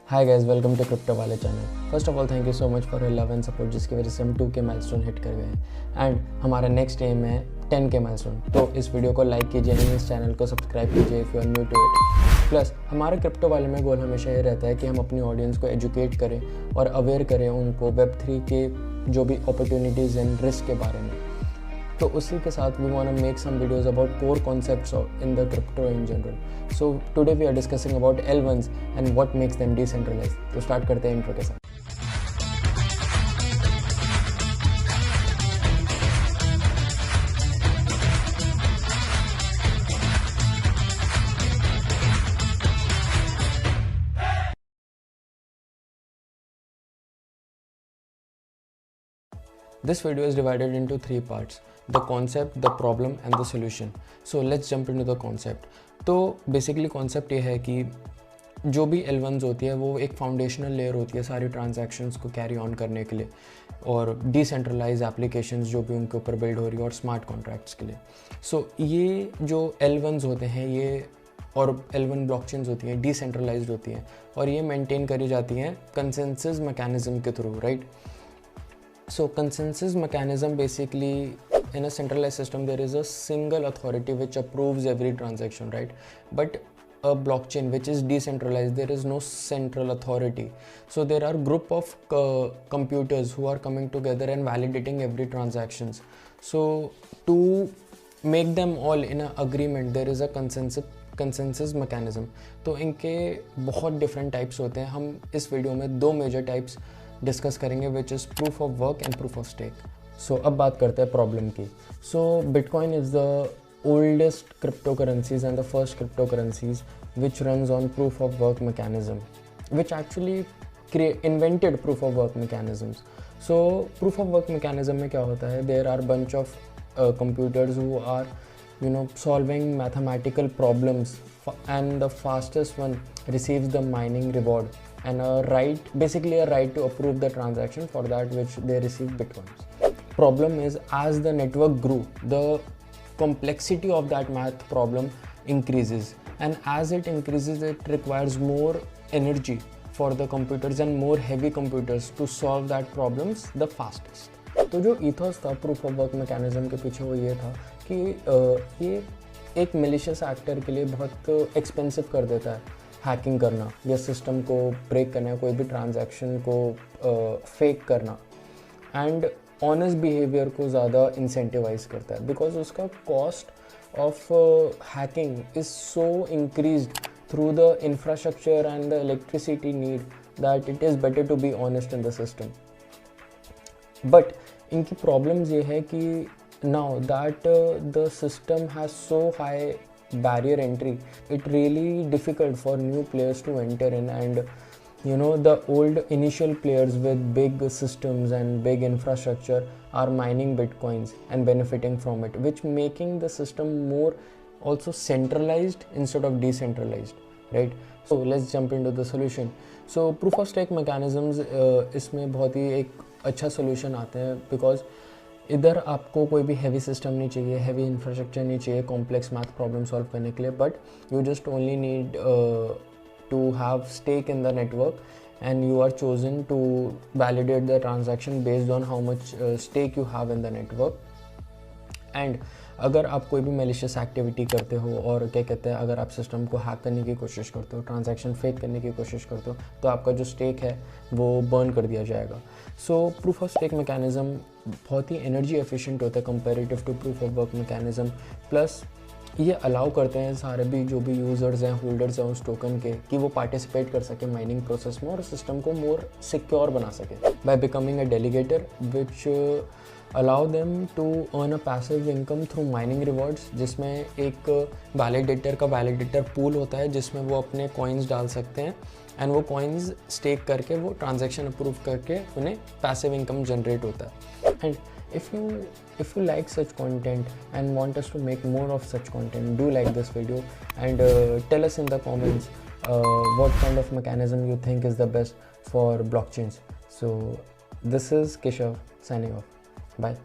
Hi guys, welcome to crypto वाले चैनल। First of all thank you so much for your love and support, जिसकी वजह से हम 2K माइलस्टोन हिट कर गए हैं एंड हमारा नेक्स्ट एम है 10K माइलस्टोन। तो इस वीडियो को लाइक कीजिए एंड इस चैनल को सब्सक्राइब कीजिए if you are new to it. Plus हमारे क्रिप्टो वाले में गोल हमेशा ये रहता है कि हम अपनी ऑडियंस को एजुकेट करें और अवेयर करें उनको Web3 के जो भी अपॉर्चुनिटीज़ एंड रिस्क के बारे में। तो उसी के साथ we want to make some videos about core concepts in the crypto in general. So today we are discussing about L1s and what makes them decentralized. तो स्टार्ट करते हैं इंट्रो के साथ। This video is divided into 3 parts: the concept, the problem and the solution. So let's jump into the concept. तो basically concept ये है कि जो भी L1s होती है वो एक फाउंडेशनल लेयर होती है सारी ट्रांजैक्शंस को कैरी ऑन करने के लिए और डिसेंट्रलाइज एप्लीकेशंस जो भी उनके ऊपर बिल्ड हो रही है और स्मार्ट कॉन्ट्रैक्ट्स के लिए। सो ये जो L1s होते हैं ये और L1 ब्लॉकचेन्स होती हैं डिसेंट्रलाइज्ड होती हैं और ये मेंटेन करी जाती हैं कंसेंसस मैकेनिज्म के through, right? So consensus mechanism, basically in a centralized system there is a single authority which approves every transaction, right? But a blockchain which is decentralized, there is no central authority. So there are group of computers who are coming together and validating every transactions. So to make them all in a agreement there is a consensus mechanism. तो इनके बहुत different types होते हैं। हम इस video में 2 major types discuss करेंगे which is proof of work and proof of stake. So अब बात करते हैं प्रॉब्लम की। So bitcoin is the oldest cryptocurrencies and the first cryptocurrencies which runs on proof of work mechanism which actually invented proof of work mechanisms. So proof of work mechanism में क्या होता है, there are bunch of computers who are solving mathematical problems and the fastest one receives the mining reward and basically a right to approve the transaction for that which they receive bitcoins. Problem is, as the network grew, the complexity of that math problem increases, and as it increases it requires more energy for the computers and more heavy computers to solve that problems the fastest. तो जो ethos था proof of work mechanism के पीछे वो ये था कि ये एक मेलिशियस एक्टर के लिए बहुत एक्सपेंसिव कर देता है हैकिंग करना या सिस्टम को ब्रेक करना, कोई भी ट्रांजैक्शन को फेक करना, एंड ऑनेस्ट बिहेवियर को ज़्यादा इंसेंटिवाइज करता है बिकॉज उसका cost of hacking is so increased through the infrastructure and the electricity need that it is better to be honest in the system. But इनकी problems ये है कि now that the system has so high barrier entry, it really difficult for new players to enter in, and the old initial players with big systems and big infrastructure are mining bitcoins and benefiting from it, which making the system more also centralized instead of decentralized, right? So let's jump into the solution. So proof of stake mechanisms इसमें बहुत ही एक अच्छा solution आते हैं because इधर आपको कोई भी हैवी सिस्टम नहीं चाहिए, हैवी इंफ्रास्ट्रक्चर नहीं चाहिए कॉम्प्लेक्स मैथ प्रॉब्लम सॉल्व करने के लिए, but you just only need to have stake in the network and you are chosen to validate the transaction based on how much stake you have in the network. And अगर आप कोई भी malicious activity करते हो और क्या कहते हैं, अगर आप सिस्टम को हैक करने की कोशिश करते हो, ट्रांजैक्शन फेक करने की कोशिश करते हो, तो आपका जो स्टेक है वो बर्न कर दिया जाएगा। So proof of stake mechanism बहुत ही एनर्जी एफिशिएंट होता है comparative to proof of work mechanism. Plus ये अलाउ करते हैं सारे भी जो भी यूज़र्स हैं, होल्डर्स हैं उस टोकन के, कि वो पार्टिसिपेट कर सके माइनिंग प्रोसेस में और सिस्टम को मोर सिक्योर बना सके by becoming a delegator which allow them to earn a passive income through mining rewards, जिसमें एक वैलिडेटर का वैलिडेटर पूल होता है जिसमें वो अपने कॉइन्स डाल सकते हैं एंड वो कॉइन्स स्टेक करके वो ट्रांजैक्शन अप्रूव करके उन्हें पैसिव इनकम जनरेट होता है। And if you like such content and want us to make more of such content, do like this video and tell us in the comments what kind of mechanism you think is the best for blockchains. So this is Keshav signing off. Bye.